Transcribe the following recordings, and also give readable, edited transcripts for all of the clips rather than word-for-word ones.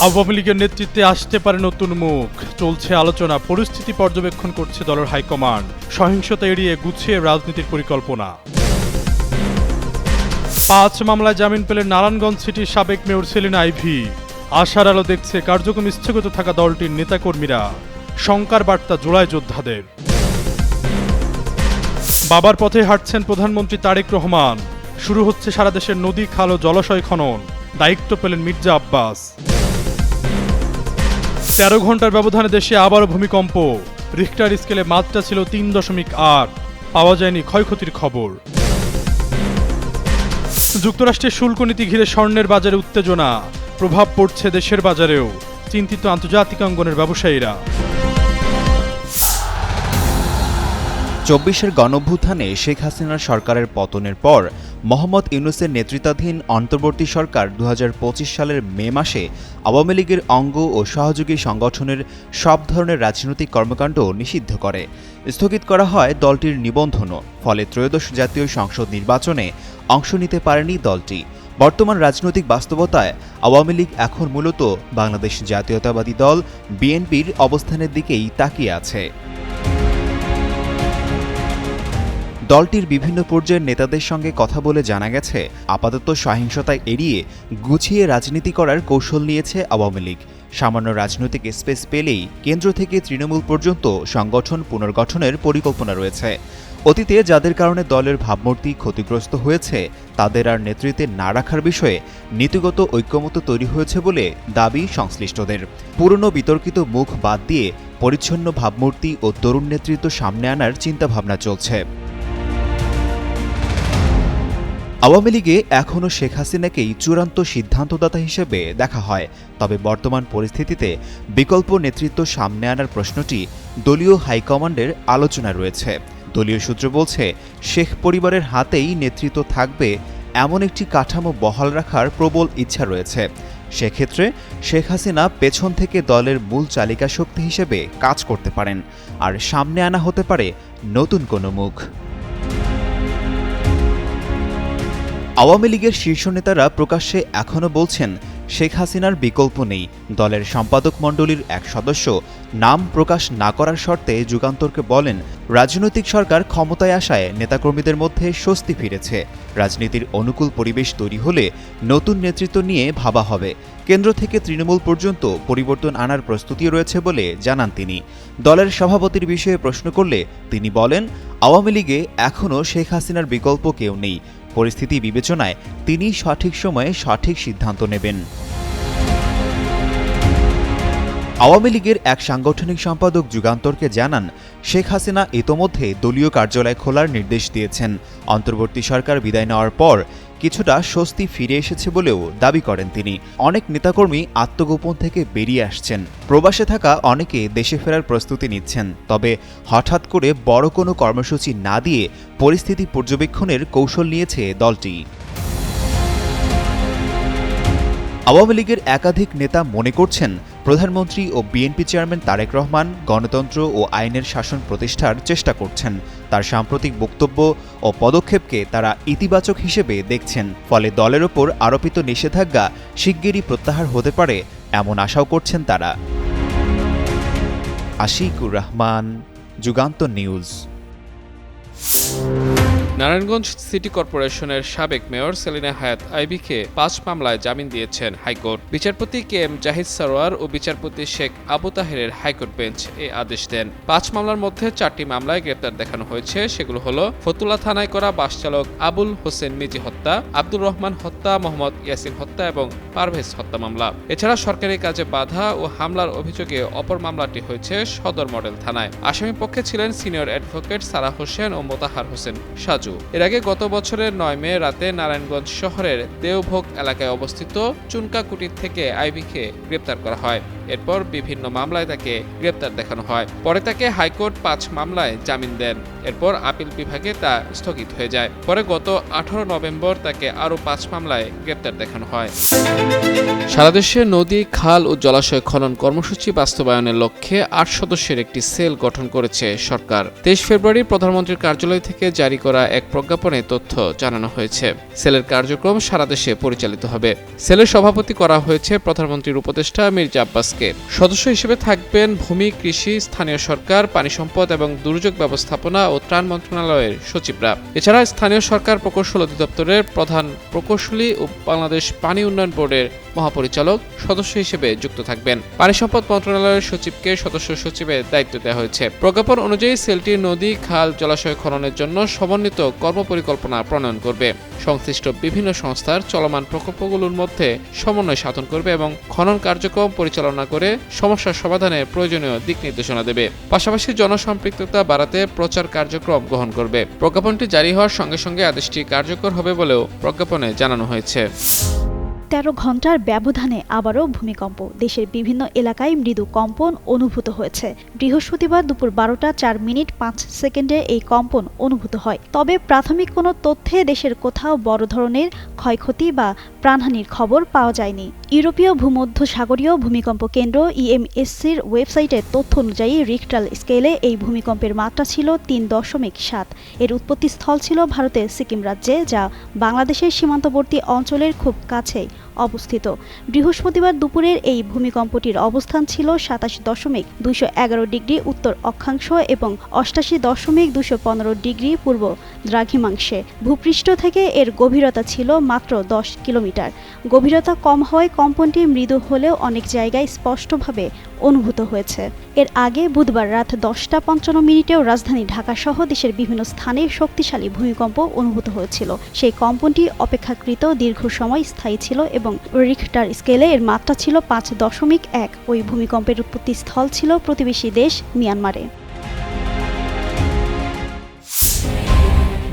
আওয়ামী লীগের নেতৃত্বে আসতে পারে নতুন মুখ, চলছে আলোচনা, পরিস্থিতি পর্যবেক্ষণ করছে দলের হাইকমান্ড, সহিংসতা এড়িয়ে গুছিয়ে রাজনীতির পরিকল্পনা। ৫ মামলায় জামিন পেলেন নারায়ণগঞ্জ সিটির সাবেক মেয়র সেলিনা আইভী। আশার আলো দেখছে কার্যক্রম স্থগিত থাকা দলটির নেতাকর্মীরা। শঙ্কার বার্তা জোড়ায় যোদ্ধাদের। বাবার পথে হাঁটছেন প্রধানমন্ত্রী তারেক রহমান। শুরু হচ্ছে সারা দেশের নদী, খাল ও জলাশয় খনন, দায়িত্ব পেলেন মির্জা আব্বাস। ১৩ ঘন্টার ব্যবধানে দেশে আবারও ভূমিকম্প। রিখটার স্কেলে মাত্রা ছিল ৩.৮। পাওয়া যায়নি ক্ষয়ক্ষতির খবর। যুক্তরাষ্ট্রের শুল্ক নীতি ঘিরে স্বর্ণের বাজারে উত্তেজনা, প্রভাব পড়ছে দেশের বাজারেও, চিন্তিত আন্তর্জাতিক অঙ্গনের ব্যবসায়ীরা। ২৪-এর গণঅভ্যুত্থানে শেখ হাসিনার সরকারের পতনের পর মোহাম্মদ ইউনূসের নেতৃত্বাধীন অন্তর্বর্তী সরকার ২০২৫ সালের মে মাসে আওয়ামী লীগের অঙ্গ ও সহযোগী সংগঠনের সব ধরনের রাজনৈতিক কর্মকাণ্ড নিষিদ্ধ করে। স্থগিত করা হয় দলটির নিবন্ধনও। ফলে ত্রয়োদশ জাতীয় সংসদ নির্বাচনে অংশ নিতে পারেনি দলটি। বর্তমান রাজনৈতিক বাস্তবতায় আওয়ামী লীগ এখন মূলত বাংলাদেশ জাতীয়তাবাদী দল বিএনপির অবস্থানের দিকেই তাকিয়ে আছে। দলটির বিভিন্ন পর্যায়ের নেতাদের সঙ্গে কথা বলে জানা গেছে, আপাতত সহিংসতা এড়িয়ে গুছিয়ে রাজনীতি করার কৌশল নিয়েছে আওয়ামী লীগ। সামান্য রাজনৈতিক স্পেস পেলেই কেন্দ্র থেকে তৃণমূল পর্যন্ত সংগঠন পুনর্গঠনের পরিকল্পনা রয়েছে। অতীতে যাদের কারণে দলের ভাবমূর্তি ক্ষতিগ্রস্ত হয়েছে তাদের আর নেতৃত্বে না রাখার বিষয়ে নীতিগত ঐক্যমত্য তৈরি হয়েছে বলে দাবি সংশ্লিষ্টদের। পুরনো বিতর্কিত মুখ বাদ দিয়ে পরিচ্ছন্ন ভাবমূর্তি ও তরুণ নেতৃত্ব সামনে আনার চিন্তাভাবনা চলছে। আওয়ামী লীগে এখনও শেখ হাসিনাকেই চূড়ান্ত সিদ্ধান্তদাতা হিসেবে দেখা হয়। তবে বর্তমান পরিস্থিতিতে বিকল্প নেতৃত্ব সামনে আনার প্রশ্নটি দলীয় হাইকমান্ডের আলোচনা রয়েছে। দলীয় সূত্র বলছে, শেখ পরিবারের হাতেই নেতৃত্ব থাকবে এমন একটি কাঠামো বহাল রাখার প্রবল ইচ্ছা রয়েছে। সেক্ষেত্রে শেখ হাসিনা পেছন থেকে দলের মূল চালিকা শক্তি হিসেবে কাজ করতে পারেন, আর সামনে আনা হতে পারে নতুন কোনো মুখ। আওয়ামী লীগের শীর্ষ নেতারা প্রকাশ্যে এখনও বলছেন, শেখ হাসিনার বিকল্প নেই। দলের সম্পাদক মণ্ডলীর এক সদস্য নাম প্রকাশ না করার শর্তে যুগান্তরকে বলেন, রাজনৈতিক সরকার ক্ষমতায় আসায় নেতাকর্মীদের মধ্যে স্বস্তি ফিরেছে। রাজনীতির অনুকূল পরিবেশ তৈরি হলে নতুন নেতৃত্ব নিয়ে ভাবা হবে। কেন্দ্র থেকে তৃণমূল পর্যন্ত পরিবর্তন আনার প্রস্তুতিও রয়েছে বলে জানান তিনি। দলের সভাপতির বিষয়ে প্রশ্ন করলে তিনি বলেন, আওয়ামী লীগে এখনও শেখ হাসিনার বিকল্প কেউ নেই। পরিস্থিতি বিবেচনায় তিনি সঠিক সময়ে সঠিক সিদ্ধান্ত নেবেন। আওয়ামী লীগের এক সাংগঠনিক সম্পাদক যুগান্তরকে জানান, শেখ হাসিনা ইতোমধ্যে দলীয় কার্যালয় খোলার নির্দেশ দিয়েছেন। অন্তর্বর্তী সরকার বিদায় নেওয়ার পর কিছুটা স্বস্তি ফিরে এসেছে বলেও দাবি করেন তিনি। অনেক নেতাকর্মী আত্মগোপন থেকে বেরিয়ে আসছেন। প্রবাসে থাকা অনেকে দেশে ফেরার প্রস্তুতি নিচ্ছেন। তবে হঠাৎ করে বড় কোনো কর্মসূচি না দিয়ে পরিস্থিতি পর্যবেক্ষণের কৌশল নিয়েছে দলটি। আওয়ামী লীগের একাধিক নেতা মনে করছেন, প্রধানমন্ত্রী ও বিএনপি চেয়ারম্যান তারেক রহমান গণতন্ত্র ও আইনের শাসন প্রতিষ্ঠার চেষ্টা করছেন। তার সাম্প্রতিক বক্তব্য ও পদক্ষেপকে তারা ইতিবাচক হিসেবে দেখছেন। ফলে দলের ওপর আরোপিত নিষেধাজ্ঞা শিগগিরই প্রত্যাহার হতে পারে এমন আশাও করছেন তারা। আশিকুর রহমান, যুগান্তর নিউজ। নারায়ণগঞ্জ সিটি কর্পোরেশনের সাবেক মেয়র সেলিনা হায়াত আইভীকে ৫ মামলায় জামিন দিয়েছেন হাইকোর্ট। বিচারপতি কে এম জাহিদ সরোয়ার ও বিচারপতি শেখ আবু তাহেরের হাইকোর্ট বেঞ্চ এই আদেশ দেন। ৫ মামলার মধ্যে ৪টি মামলায় গ্রেপ্তার দেখানো হয়েছে। সেগুলো হলো ফতুল্লা থানায় করা বাস চালক আবুল হোসেন মিজি হত্যা, আব্দুর রহমান হত্যা, মোহাম্মদ ইয়াসিন হত্যা এবং পারভেজ হত্যা মামলা। এছাড়া সরকারি কাজে বাধা ও হামলার অভিযোগে অপর মামলাটি হয়েছে সদর মডেল থানায়। আসামি পক্ষে ছিলেন সিনিয়র অ্যাডভোকেট সারাহ হোসেন ও মোতাহার হোসেন সাজু। এর আগে গত বছরের ৯ মে রাতে নারায়ণগঞ্জ শহরের দেওভোগ এলাকায় অবস্থিত চুনকাকুটির থেকে আইভীকে গ্রেপ্তার করা হয়। এরপর বিভিন্ন মামলায় তাকে গ্রেপ্তার দেখানো হয়। পরে তাকে হাইকোর্ট ৫ মামলায় জামিন দেন। এরপর আপিল বিভাগে তা স্থগিত হয়ে যায়। পরে গত ১৮ নভেম্বর তাকে আরও ৫ মামলায় গ্রেপ্তার দেখানো হয়। সারা দেশে নদী, খাল ও জলাশয় খনন কর্মসূচি বাস্তবায়নের লক্ষ্যে ৮ সদস্যের একটি সেল গঠন করেছে সরকার। ২৩ ফেব্রুয়ারি প্রধানমন্ত্রীর কার্যালয় থেকে জারি করা এক প্রজ্ঞাপনে তথ্য জানানো হয়েছে। সেলের কার্যক্রম সারা দেশে পরিচালিত হবে। সেলের সভাপতি করা হয়েছে প্রধানমন্ত্রীর উপদেষ্টা মির্জা আব্বাসকে। সদস্য হিসেবে থাকবেন ভূমি, কৃষি, স্থানীয় সরকার, পানি সম্পদ এবং দুর্যোগ ব্যবস্থাপনা ও ত্রাণ মন্ত্রণালয়ের সচিবরা। এছাড়া স্থানীয় সরকার প্রকৌশল অধিদপ্তরের প্রধান প্রকৌশলী ও বাংলাদেশ পানি উন্নয়ন বোর্ডের মহাপরিচালক সদস্য হিসেবে যুক্ত থাকবেন। পানি সম্পদ মন্ত্রণালয়ের সচিবকে সদস্য সচিবের দায়িত্ব দেওয়া হয়েছে। প্রজ্ঞাপন অনুযায়ী সেলটি নদী, খাল, জলাশয় খননের জন্য সমন্বিত কর্মপরিকল্পনা প্রণয়ন করবে, সংশ্লিষ্ট বিভিন্ন সংস্থার চলমান প্রকল্পগুলোর মধ্যে সমন্বয় সাধন করবে এবং খনন কার্যক্রম পরিচালনা করে সমস্যার সমাধানে প্রয়োজনীয় দিক নির্দেশনা দেবে। পাশাপাশি জনসম্পৃক্ততা বাড়াতে প্রচার কার্যক্রম গ্রহণ করবে। প্রজ্ঞাপনটি জারি হওয়ার সঙ্গে সঙ্গে আদেশটি কার্যকর হবে বলেও প্রজ্ঞাপনে জানানো হয়েছে। 13 ঘন্টার ব্যবধানে আবারও ভূমিকম্প। দেশের বিভিন্ন এলাকায় মৃদু কম্পন অনুভূত হয়েছে। বৃহস্পতিবার দুপুর 12টা 4 মিনিট 5 সেকেন্ডে এই কম্পন অনুভূত হয়। তবে প্রাথমিক কোনো তথ্যে দেশের কোথাও বড় ধরনের ক্ষয়ক্ষতি বা প্রাণহানির খবর পাওয়া যায়নি। ইউরোপীয় ভূমধ্যসাগরীয় ভূমিকম্প কেন্দ্র ইএমএসসির ওয়েবসাইটের তথ্য অনুযায়ী রিখটার স্কেলে এই ভূমিকম্পের মাত্রা ছিল 3.7। এর উৎপত্তিস্থল ছিল ভারতের সিকিম রাজ্যে, যা বাংলাদেশের সীমান্তবর্তী অঞ্চলের খুব কাছেই অবস্থিত। বৃহস্পতিবার দুপুরের এই ভূমিকম্পটির অবস্থান ছিল 27.211 ডিগ্রি উত্তর অক্ষাংশ এবং 88.215 ডিগ্রি পূর্ব দ্রাঘিমাংশে। ভূপৃষ্ঠ থেকে এর গভীরতা ছিল মাত্র 10 কিলোমিটার। গভীরতা কম হওয়ায় কম্পনটি মৃদু হলেও অনেক জায়গায় স্পষ্টভাবে অনুভূত হয়েছে। এর আগে বুধবার রাত 10টা 55 মিনিটেও রাজধানী ঢাকাসহ দেশের বিভিন্ন স্থানে শক্তিশালী ভূমিকম্প অনুভূত হয়েছিল। সেই কম্পনটি অপেক্ষাকৃত দীর্ঘ সময় স্থায়ী ছিল এবং রিখটার স্কেলে এর মাত্রা ছিল 5.1। ওই ভূমিকম্পের উৎপত্তিস্থল ছিল প্রতিবেশী দেশ মিয়ানমারে।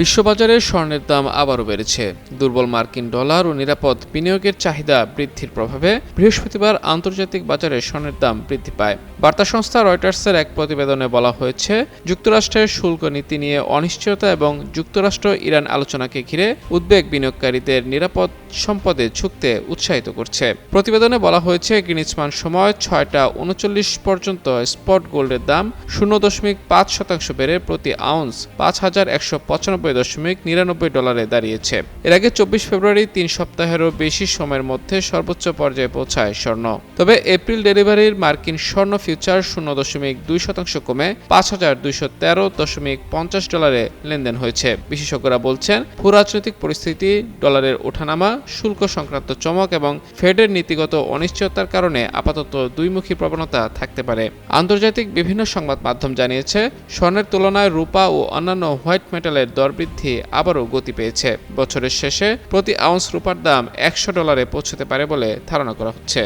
বিশ্ববাজারে স্বর্ণের দাম আবারও বেড়েছে। দুর্বল মার্কিন ডলার ও নিরাপদ বিনিয়োগের চাহিদা বৃদ্ধির প্রভাবে বৃহস্পতিবার আন্তর্জাতিক বাজারে স্বর্ণের দাম বৃদ্ধি পায়। বার্তা সংস্থা রয়টার্সের এক প্রতিবেদনে বলা হয়েছে, যুক্তরাষ্ট্রের শুল্ক নীতি নিয়ে অনিশ্চয়তা এবং যুক্তরাষ্ট্র ইরান আলোচনাকে ঘিরে উদ্বেগ বিনিয়োগকারীদের নিরাপদ সম্পদে ঝুঁকতে উৎসাহিত করছে। প্রতিবেদনে বলা হয়েছে, গ্রিনিচ মান সময় 6টা 39 পর্যন্ত স্পট গোল্ডের দাম 0.5% বেড়ে প্রতি আউন্স 5,195.99 ডলারে দাঁড়িয়েছে। এর আগে 24 ফেব্রুয়ারি 3 সপ্তাহেরও বেশি সময়ের মধ্যে সর্বোচ্চ পর্যায়ে পৌঁছায় স্বর্ণ। তবে এপ্রিল ডেলিভারির মার্কিন স্বর্ণ ফিউচার 0.2% কমে 5,213.50 ডলারে লেনদেন হয়েছে। বিশেষজ্ঞরা বলছেন, ভূরাজনৈতিক পরিস্থিতি, ডলারের ওঠানামা, শুল্ক সংক্রান্ত চমক এবং ফেডের নীতিগত অনিশ্চয়তার কারণে আপাতত দুইমুখী প্রবণতা থাকতে পারে। আন্তর্জাতিক বিভিন্ন সংবাদ মাধ্যম জানিয়েছে, স্বর্ণের তুলনায় রূপা ও অন্যান্য হোয়াইট মেটালের দর বৃদ্ধি আবারও গতি পেয়েছে। বছরের শেষে প্রতি আউন্স রূপার দাম $100 পৌঁছতে পারে বলে ধারণা করা হচ্ছে।